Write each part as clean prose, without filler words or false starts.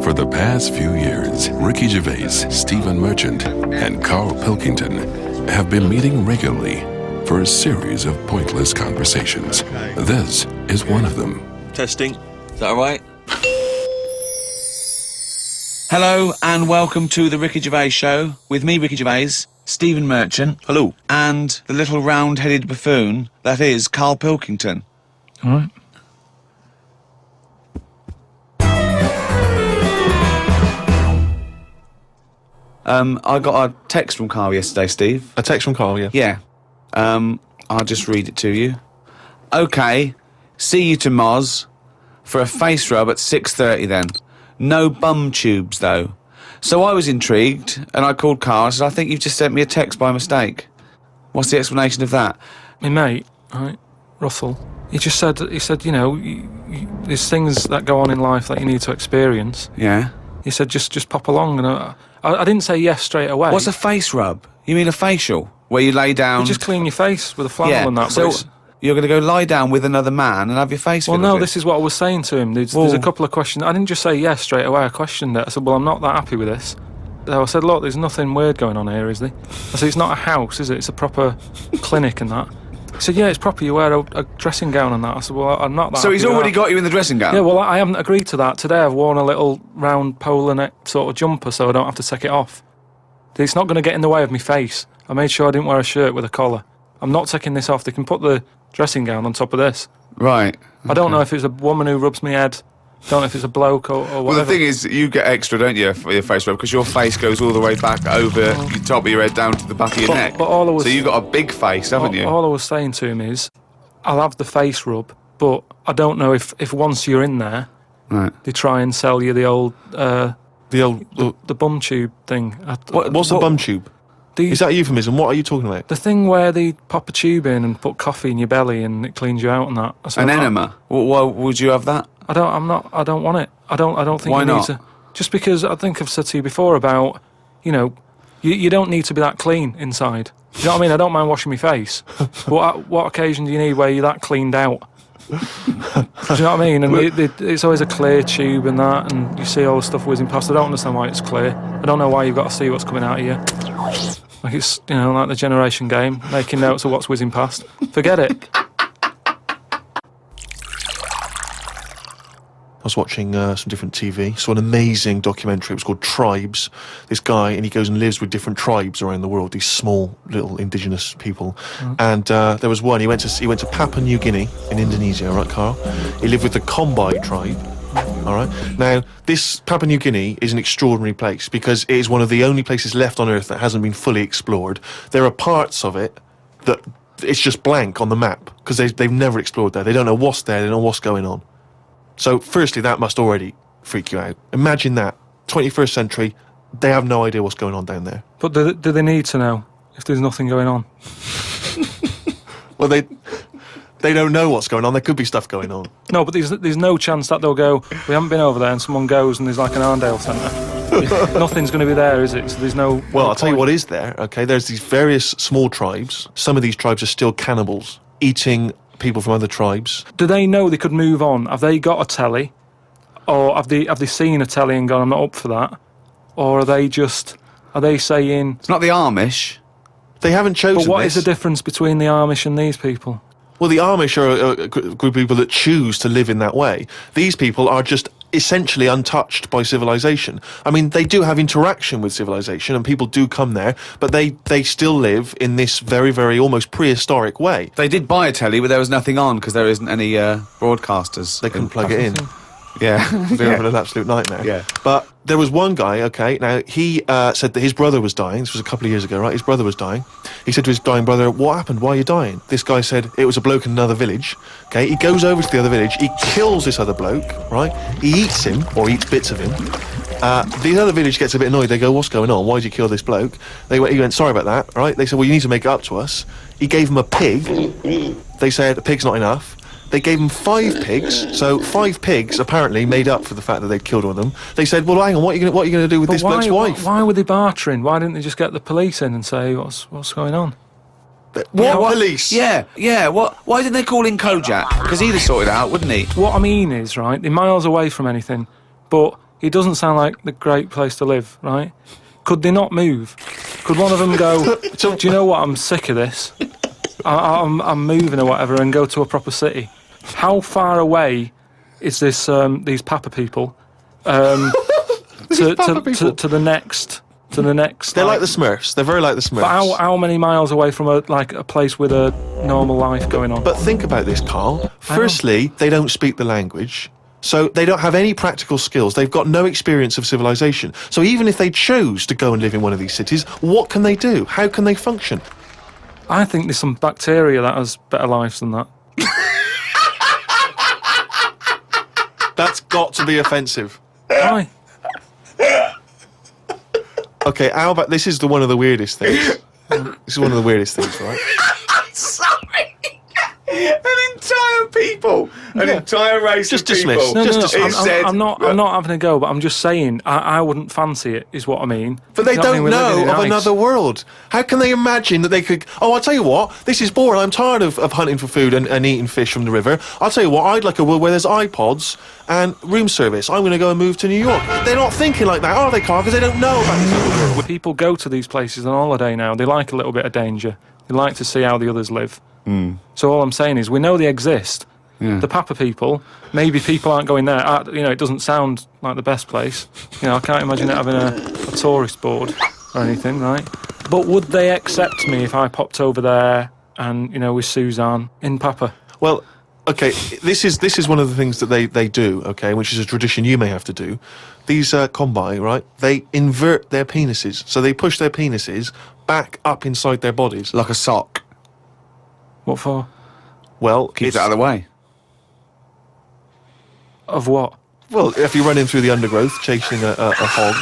For the past few years, Ricky Gervais, Stephen Merchant, and Carl Pilkington have been meeting regularly for a series of pointless conversations. This is one of them. Testing. Is that all right? Hello and welcome to the Ricky Gervais Show with me, Ricky Gervais, Stephen Merchant. Hello. And the little round-headed buffoon that is Carl Pilkington. All right. I got a text from Carl yesterday, Steve. A text from Carl, yeah. Yeah. I'll just read it to you. OK, see you to Moz for a face rub at 6:30 then. No bum tubes, though. So I was intrigued, and I called Carl and said, I think you've just sent me a text by mistake. What's the explanation of that? My mate, right, Russell, he said, you know, there's things that go on in life that you need to experience. Yeah? He said, just pop along, and I didn't say yes straight away. What's a face rub? You mean a facial? Where you lay down... You just clean your face with a flannel and that. So you're going to go lie down with another man and have your face Well, filled no, with this is what I was saying to him. There's a couple of questions. I didn't just say yes straight away. I questioned it. I said, well, I'm not that happy with this. So I said, look, there's nothing weird going on here, is there? I said, it's not a house, is it? It's a proper clinic and that. He said, yeah, it's proper. You wear a dressing gown and that. I said, well, I'm not that So he's happy with already that. got you in the dressing gown? Yeah, well, I haven't agreed to that. Today I've worn a little round polar neck sort of jumper so I don't have to take it off. It's not going to get in the way of my face. I made sure I didn't wear a shirt with a collar. I'm not taking this off. They can put the dressing gown on top of this. Right. I don't know if it's a woman who rubs my head. Don't know if it's a bloke or whatever. Well, the thing is, you get extra, don't you, for your face rub, because your face goes all the way back over the top of your head down to the back of your neck. But all I was, so you've got a big face, haven't you? All I was saying to him is, I'll have the face rub, but I don't know if once you're in there, right, they try and sell you the old... the bum tube thing. What's the bum tube? Is that a euphemism? What are you talking about? The thing where they pop a tube in and put coffee in your belly and it cleans you out and that. An enema? Why would you have that? I don't want it. I don't think Why you not? need to. Just because I think I've said to you before about, you know, you don't need to be that clean inside. Do you know what I mean? I don't mind washing my face. But what occasion do you need where you're that cleaned out? Do you know what I mean? And it's always a clear tube and that, and you see all the stuff whizzing past. I don't understand why it's clear. I don't know why you've got to see what's coming out of you. Like it's, you know, like the generation game, making notes of what's whizzing past. Forget it. I was watching some different TV, saw an amazing documentary. It was called Tribes. This guy, and he goes and lives with different tribes around the world, these small little indigenous people. And there was one, he went to Papua New Guinea in Indonesia, right, Carl? He lived with the Kombai tribe, all right? Now, this Papua New Guinea is an extraordinary place because it is one of the only places left on Earth that hasn't been fully explored. There are parts of it that it's just blank on the map because they've never explored there. They don't know what's there, they don't know what's going on. So, firstly, that must already freak you out. Imagine that. 21st century, they have no idea what's going on down there. But do they need to know if there's nothing going on? Well, they don't know what's going on. There could be stuff going on. No, but there's no chance that they'll go, we haven't been over there, and someone goes and there's like an Arndale centre. Nothing's going to be there, is it? So there's no... Well, I'll tell you what is there, okay? There's these various small tribes. Some of these tribes are still cannibals, eating people from other tribes. Do they know they could move on? Have they got a telly? Or have they seen a telly and gone, I'm not up for that? Or are they saying... It's not the Amish. They haven't chosen But what this. is the difference between the Amish and these people? Well, the Amish are a group of people that choose to live in that way. These people are just essentially untouched by civilization. I mean, they do have interaction with civilization and people do come there, but they still live in this very, very almost prehistoric way. They did buy a telly, but there was nothing on because there isn't any broadcasters. They couldn't plug it in. Yeah. They're having an absolute nightmare. Yeah. But there was one guy, okay, now he said that his brother was dying. This was a couple of years ago, right? His brother was dying. He said to his dying brother, what happened? Why are you dying? This guy said, it was a bloke in another village. Okay, he goes over to the other village. He kills this other bloke, right? He eats him, or eats bits of him. The other village gets a bit annoyed. They go, what's going on? Why did you kill this bloke? He went, sorry about that, right? They said, well, you need to make it up to us. He gave him a pig. They said, a pig's not enough. They gave him 5 pigs, so 5 pigs apparently made up for the fact that they'd killed one of them. They said, well, hang on, what are you going to do with this bloke's wife? Why were they bartering? Why didn't they just get the police in and say, what's going on? What police? Yeah. Why didn't they call in Kojak? Because he'd have sorted it out, wouldn't he? What I mean is, right, they're miles away from anything, but it doesn't sound like the great place to live, right? Could they not move? Could one of them go, do you know what, I'm sick of this. I'm moving or whatever, and go to a proper city. How far away is this? These Papa people, to the next. They're like the Smurfs. They're very like the Smurfs. But how many miles away from a place with a normal life going on? But think about this, Carl. Firstly, they don't speak the language. So they don't have any practical skills. They've got no experience of civilization. So even if they chose to go and live in one of these cities, what can they do? How can they function? I think there's some bacteria that has better lives than that. That's got to be offensive. Why? Okay, how about this is one of the weirdest things. This is one of the weirdest things, right? Sorry. An entire people, an entire race Just of people. dismiss. No, Just no, dismiss. I'm not having a go, but I'm just saying I wouldn't fancy it, is what I mean. But they You know what I don't mean? We're living know in of ice. another world. How can they imagine that they could... Oh, I'll tell you what, this is boring. I'm tired of hunting for food and eating fish from the river. I'll tell you what, I'd like a world where there's iPods and room service. I'm going to go and move to New York. They're not thinking like that, are they, Carl? Because they don't know about this other world. People go to these places on holiday now. They like a little bit of danger. They like to see how the others live. So all I'm saying is we know they exist. The Papa people, maybe people aren't going there. It doesn't sound like the best place. I can't imagine it having a tourist board or anything, right? But would they accept me if I popped over there and, with Suzanne in Papa? Well, okay, this is one of the things that they do, okay, which is a tradition you may have to do. These combine, right, they invert their penises. So they push their penises back up inside their bodies. Like a sock. What for? Well, Keeps it out of the way. Of what? Well, if you're running through the undergrowth chasing a hog,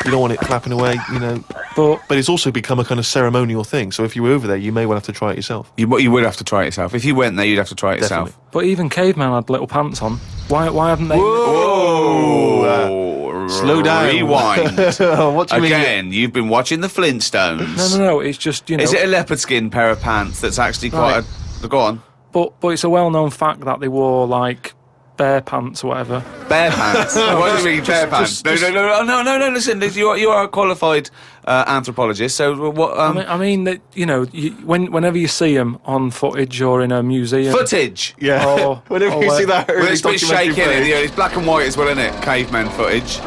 you don't want it flapping away, But But it's also become a kind of ceremonial thing. So if you were over there, you may well have to try it yourself. You would have to try it yourself. If you went there, you'd have to try it Definitely. yourself. but even cavemen had little pants on. Why haven't they? Whoa! Slow down. Rewind. What do you mean? Again, you've been watching the Flintstones. No. It's just Is it a leopard skin pair of pants that's actually quite a... Go on. But it's a well-known fact that they wore like bear pants or whatever. Bare pants. What do you mean, bare pants? No. Listen, you are a qualified anthropologist. So what? I mean that whenever you see them on footage or in a museum, footage. Yeah. Or- Whenever or you see where- that Well, early it's a bit documentary shaky, footage. it's black and white as well, isn't it? Caveman footage.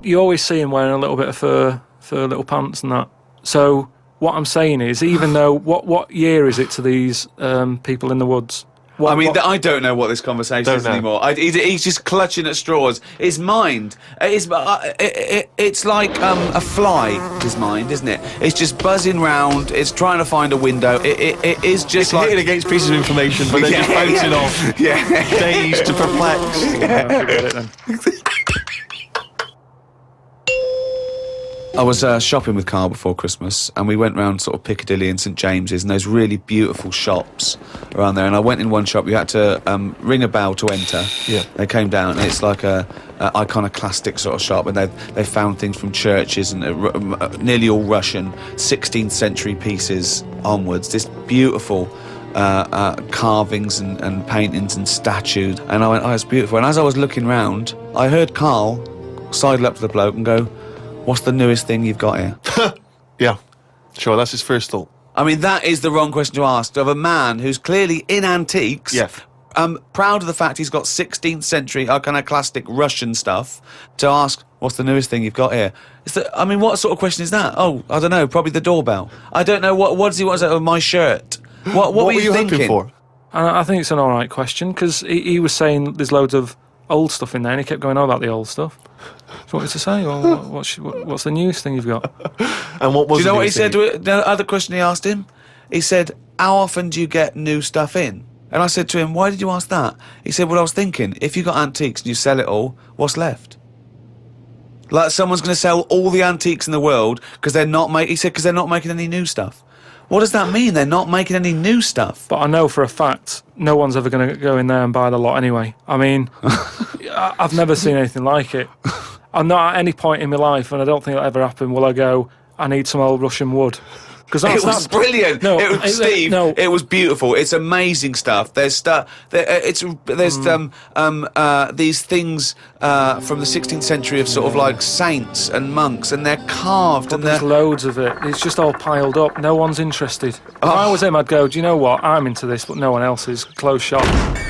you always see them wearing a little bit of fur little pants and that. So what I'm saying is, even though what year is it to these people in the woods? I don't know what this conversation Don't is know. anymore. He's just clutching at straws. His mind, it's like a fly, his mind, isn't it? It's just buzzing round, it's trying to find a window. It is just It's like... hitting against pieces of information, but then just bouncing off. Yeah. Dazed to perplexed. Forget it then. I was shopping with Carl before Christmas, and we went round sort of Piccadilly and St James's, and those really beautiful shops around there. And I went in one shop. You had to ring a bell to enter. Yeah. They came down, and it's like a iconoclastic sort of shop, and they found things from churches and nearly all Russian 16th century pieces onwards. This beautiful carvings and paintings and statues. And I went, oh, it's beautiful. And as I was looking round, I heard Carl sidle up to the bloke and go, what's the newest thing you've got here? Yeah, sure, that's his first thought. I mean, that is the wrong question to ask of a man who's clearly in antiques. Yeah. Proud of the fact he's got 16th century iconoclastic Russian stuff, to ask, what's the newest thing you've got here? What sort of question is that? Oh, I don't know, probably the doorbell. I don't know, what does he want to say with my shirt? What were you thinking? hoping for? And I think it's an all right question, because he was saying there's loads of old stuff in there, and he kept going on about the old stuff. So what was to say? Well, what's the newest thing you've got? And what was Do you know the what he newest said? thing? The other question he asked him? He said, how often do you get new stuff in? And I said to him, why did you ask that? He said, well, I was thinking, if you got antiques and you sell it all, what's left? Like someone's going to sell all the antiques in the world because they're not making any new stuff. What does that mean? They're not making any new stuff. But I know for a fact no one's ever going to go in there and buy the lot anyway. I mean, I've never seen anything like it. I'm not at any point in my life, and I don't think it'll ever happen, will I go, I need some old Russian wood. Because It was brilliant. No, it was, Steve. no. It was beautiful. It's amazing stuff. There's stuff. There's these things from the 16th century of sort of like saints and monks, and they're carved But and there's they're. loads of it. It's just all piled up. No one's interested. If I was him, I'd go, do you know what? I'm into this, but no one else is. Close shop.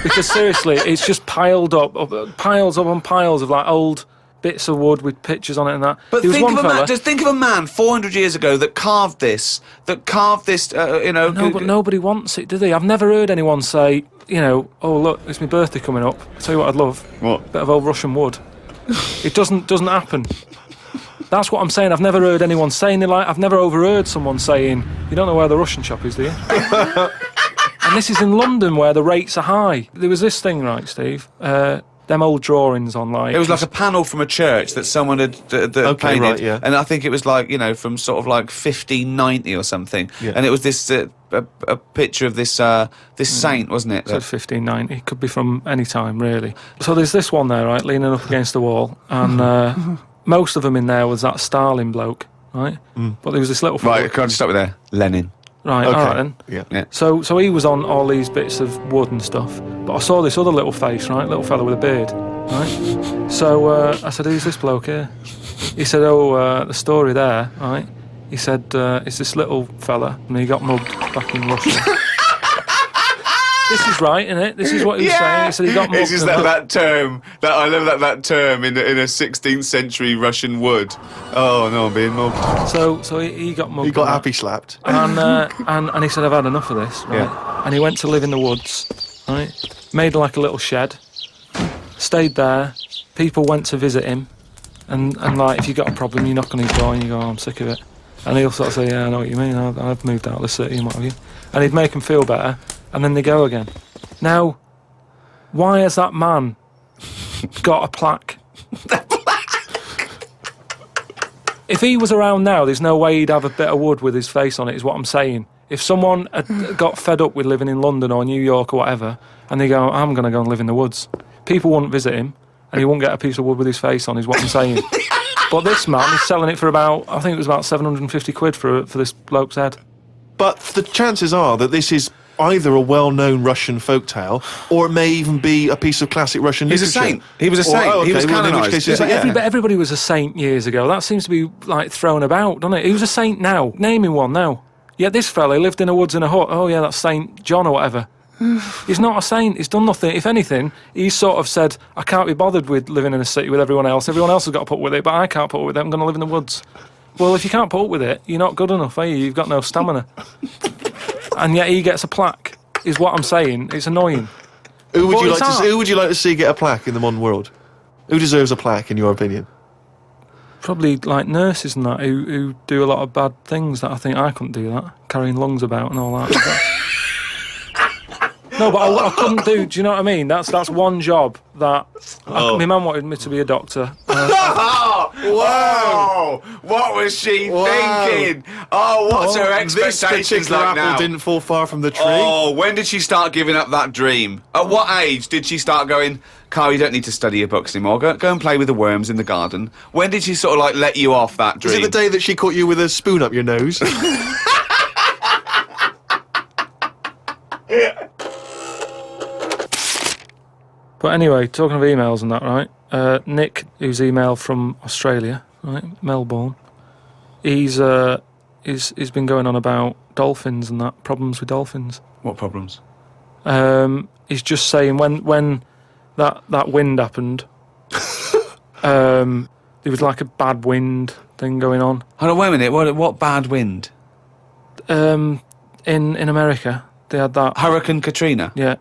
Because seriously, it's just piled up, piles up on piles of like old bits of wood with pictures on it and that. But There was think one of a fella, man. Just think of a man 400 years ago that carved this. No, but nobody wants it, do they? I've never heard anyone say, oh look, it's my birthday coming up. I'll tell you what I'd love. What? Bit of old Russian wood. It doesn't happen. That's what I'm saying. I've never heard anyone saying it. Like, I've never overheard someone saying, you don't know where the Russian shop is, do you? And this is in London where the rates are high. There was this thing, right, Steve? Them old drawings on like... It was like a panel from a church that someone had painted, right, yeah. and I think it was like from sort of like 1590 or something. Yeah. And it was this a picture of this saint, wasn't it? Said 1590. It could be from any time, really. So there's this one there, right, leaning up against the wall, and most of them in there was that Stalin bloke, right? But there was this little... Right, can I just stop with there? Lenin. Right, Okay. all right then. Yeah. So he was on all these bits of wood and stuff, but I saw this other little face, right, little fella with a beard, right? So I said, who's this bloke here? He said, the story there, right? He said, it's this little fella, and he got mugged back in Russia. This is right, isn't it? This is what he was saying. He said he got mugged. It's just that term. I love that term in a 16th century Russian wood. Oh no, I'm being mugged. So he got mugged. He got and that. happy slapped. And he said, I've had enough of this, right? Yeah. And he went to live in the woods, right? Made like a little shed, stayed there. People went to visit him, and like, if you got a problem, you knock on his door and you go, I'm sick of it. And he'll sort of say, yeah, I know what you mean, I've moved out of the city and what have you. And he'd make them feel better, and then they go again. Now, why has that man got a plaque? If he was around now, there's no way he'd have a bit of wood with his face on it, is what I'm saying. If someone had got fed up with living in London or New York or whatever, and they go, I'm going to go and live in the woods, people wouldn't visit him, and he wouldn't get a piece of wood with his face on, is what I'm saying. But this man is selling it for about, I think it was about 750 quid for this bloke's head. But the chances are that this is either a well-known Russian folktale, or it may even be a piece of classic Russian He's a literature. saint. He was a saint. Oh, okay, He was well, in which canonised. case Yeah. it's- But everybody was a saint years ago. That seems to be like thrown about, doesn't it? He was a saint now. Name him one now. Yeah, this fella lived in the woods in a hut. Oh yeah, that's Saint John or whatever. He's not a saint. He's done nothing. If anything, he's sort of said, I can't be bothered with living in a city with everyone else. Everyone else has got to put up with it, but I can't put up with it. I'm going to live in the woods. Well, if you can't put up with it, you're not good enough, are you? You've got no stamina. And yet he gets a plaque, is what I'm saying. It's annoying. Who would But you it's like to art. see? Who would you like to see get a plaque in the modern world? Who deserves a plaque, in your opinion? Probably like nurses and that who do a lot of bad things that I think I couldn't do that. Carrying lungs about and all that. No, but I couldn't do. Do you know what I mean? That's one job that my mum wanted me to be a doctor. Whoa! What was she thinking? Oh, what's her This expectations particular like apple now? didn't fall far from the tree. Oh, when did she start giving up that dream? At what age did she start going, Carl, you don't need to study your books anymore. Go and play with the worms in the garden. When did she sort of like let you off that Is dream? it the day that she caught you with a spoon up your nose? But anyway, talking of emails and that, right? Nick, who's emailed from Australia, right, Melbourne, he's been going on about dolphins and that, problems with dolphins. What problems? He's just saying when that wind happened, there was like a bad wind thing going on. Hold on, wait a minute. What bad wind? In America, they had that, Hurricane Katrina. yeah,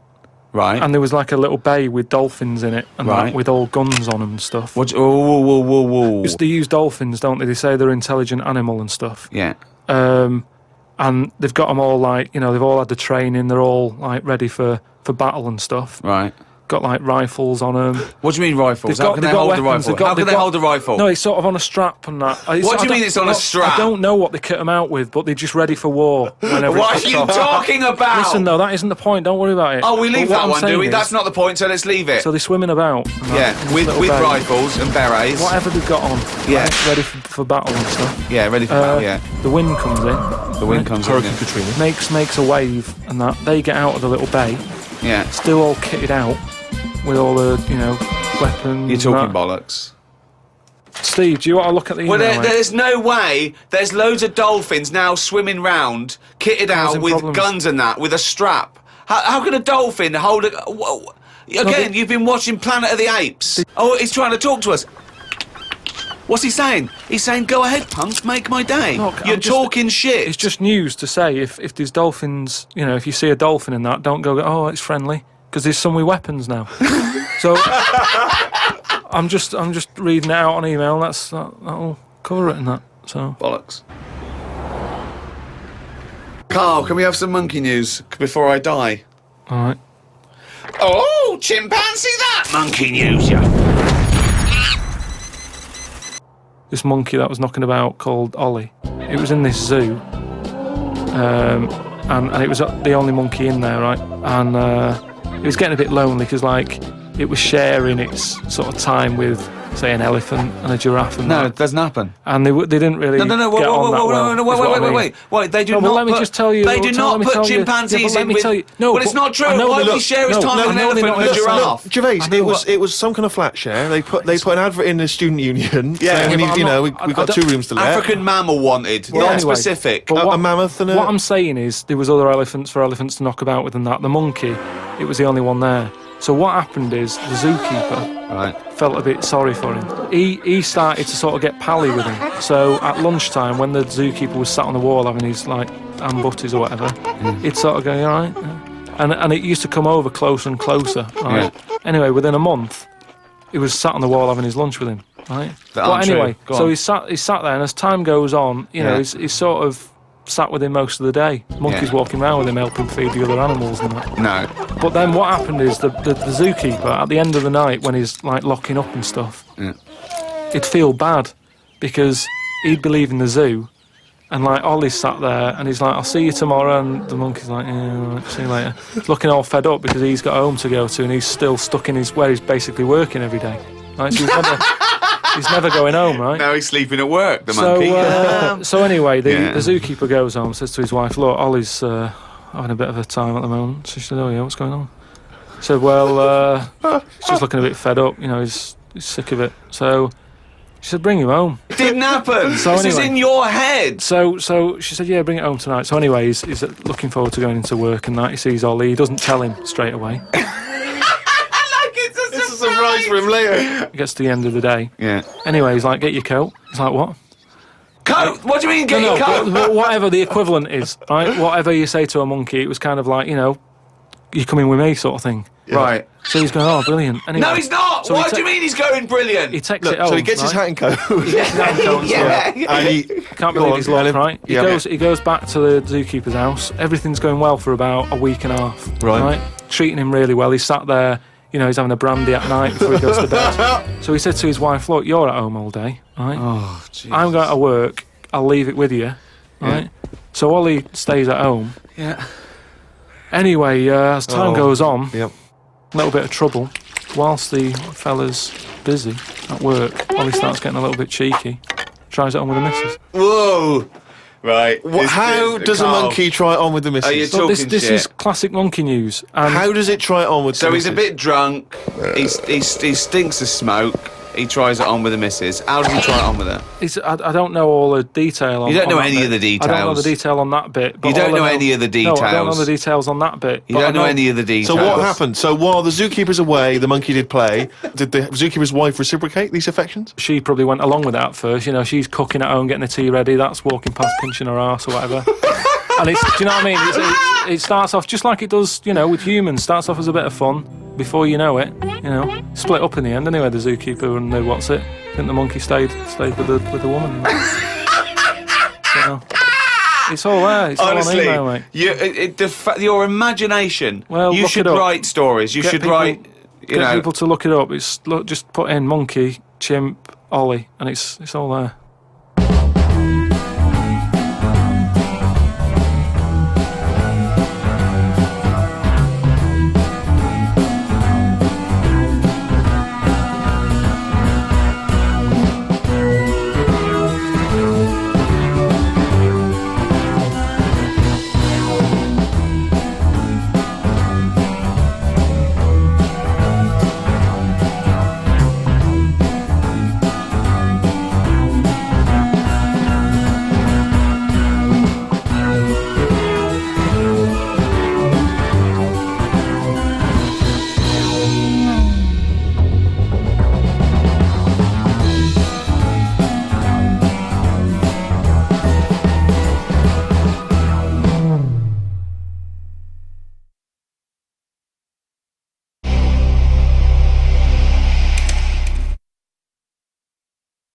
Right. and there was like a little bay with dolphins in it, and Right. that, with all guns on them and stuff. What? Whoa. Because they use dolphins, don't they? They say they're an intelligent animal and stuff. Yeah. And they've got them all like, they've all had the training. They're all like ready for battle and stuff. Right. got like rifles on them. What do you mean rifles? They've How can they got hold a weapons, rifle? How can they hold a rifle? No, it's sort of on a strap and that. What do you mean it's on a strap? I don't know what they kit them out with, but they're just ready for war. Whenever What it are you kicks off. talking about? Listen, though, that isn't the point. Don't worry about it. Oh, we leave But what that I'm one, do saying we? is- That's not the point, so let's leave it. So they're swimming about. and that, Yeah, in this with little bay. rifles and berets. Whatever they've got on. Yeah. right, ready for battle and stuff. Yeah, ready for battle, yeah. The wind comes in. The wind comes in. Hurricane yeah. Katrina. Makes a wave and that. They get out of the little bay, Yeah. still all kitted out with all the, weapons. You're talking and that. bollocks. Steve, do you want to look at the email? Well, mate? there's no way. There's loads of dolphins now swimming round, kitted out Causing with problems. guns and that, with a strap. How can a dolphin hold a... Whoa. Again, you've been watching Planet of the Apes. Oh, he's trying to talk to us. What's he saying? He's saying, go ahead, punk, make my day. Look, You're I'm just- talking shit. It's just news to say if there's dolphins, if you see a dolphin in that, don't go, oh, it's friendly, because there's some with weapons now. So I'm just reading it out on email. That'll cover it in that. So Bollocks. Carl, can we have some monkey news before I die? all right. Oh, chimpanzee that! Monkey news, yeah. This monkey that was knocking about called Ollie. It was in this zoo, and it was the only monkey in there, right? And it was getting a bit lonely because it was sharing its sort of time with, say, an elephant and a giraffe and No, that. it doesn't happen. And they didn't really No, get on that well. Wait, they do No, not well, let me put, just tell you. They do let not me put tell you. chimpanzees Yeah, but let in me with... tell you. No, well, it's but not true. I know Why they would he look- share his no, time no, with an I know they're elephant not and a listening. giraffe? Gervais, I know it was some kind of flat share. They put an advert in the student union. Yeah, saying we but need, I'm we've got 2 rooms to let. African mammal wanted, not anyway, specific. but A mammoth and a... What I'm saying is there was other elephants for elephants to knock about with and that. The monkey, it was the only one there. So what happened is the zookeeper Right. felt a bit sorry for him. He started to sort of get pally with him. So at lunchtime, when the zookeeper was sat on the wall having his ham butties or whatever, he'd sort of go, "You all right?" Yeah. And it used to come over closer and closer. Right. Anyway, within a month, he was sat on the wall having his lunch with him. Right. That But aren't true. anyway, Go so on. he sat there, and as time goes on, Yeah. he's sort of sat with him most of the day. Monkeys Yeah. walking around with him, helping feed the other animals and that. No. But then what happened is the zookeeper, at the end of the night, when he's locking up and stuff, Yeah. he'd feel bad because he'd be leaving the zoo, and Ollie's sat there, and he's like, "I'll see you tomorrow," and the monkey's like, "Yeah, all right, see you later." He's looking all fed up because he's got home to go to, and he's still stuck in where he's basically working every day. Right, so he's never going home, right? Now he's sleeping at work, the monkey. So anyway, the Yeah. zookeeper goes home, says to his wife, "Look, Ollie's having a bit of a time at the moment." So she said, "Oh yeah, what's going on?" He said, "Well, he's just looking a bit fed up. He's sick of it." So she said, "Bring him home." It didn't happen. So this is anyway. in your head. So she said, "Yeah, bring it home tonight." So anyway, he's looking forward to going into work and that. He sees Ollie. He doesn't tell him straight away. It's a surprise for him later. He gets to the end of the day. Yeah. Anyway, he's like, "Get your coat." He's like, "What?" Coat? What do you mean, get your coat? but whatever the equivalent is, right? Whatever you say to a monkey, it was kind of like, "You come in with me," sort of thing. Right. So he's going, "Oh, brilliant." Anyway, No, he's not. So Why he do you mean he's going brilliant? He takes Look, it home. so he gets his hat and coat. yeah. And he Can't Go believe on, his luck, tell him. right? Yeah. He goes back to the zookeeper's house. Everything's going well for about a week and a half. Right. Treating him really well. He's sat there, he's having a brandy at night before he goes to bed. So he said to his wife, "Look, you're at home all day, right? Oh, jeez. I'm going to work. I'll leave it with you, right?" So Ollie stays at home. Yeah. Anyway, as time goes on, Yep. a little bit of trouble. Whilst the fella's busy at work, Ollie starts getting a little bit cheeky. Tries it on with the missus. Whoa. Right. How does a monkey try it on with the missus? Are you So this talking shit? is classic monkey news. And How does it try it on with So the he's a missus? bit drunk. He stinks of smoke. He tries it on with the missus. How does he try it on with her? I don't know all the detail on You don't know on that any bit. of the I don't know the details. detail on that bit. But You don't all I know any of the No, I don't know details. the details on that bit. You but I don't know any of the details. So what happened? So while the zookeeper's away, the monkey did play. Did the zookeeper's wife reciprocate these affections? She probably went along with that at first. She's cooking at home, getting the tea ready. That's walking past, pinching her arse or whatever. And do you know what I mean? It starts off just like it does, with humans. Starts off as a bit of fun. Before you know it, split up in the end. Anyway, the zookeeper and I think the monkey stayed with the woman. It's all there. It's Honestly, all on email, mate. your imagination. Well, you look should it up. write stories. You Get should people- write. Get people to look it up. Just put in monkey, chimp, Ollie, and it's all there.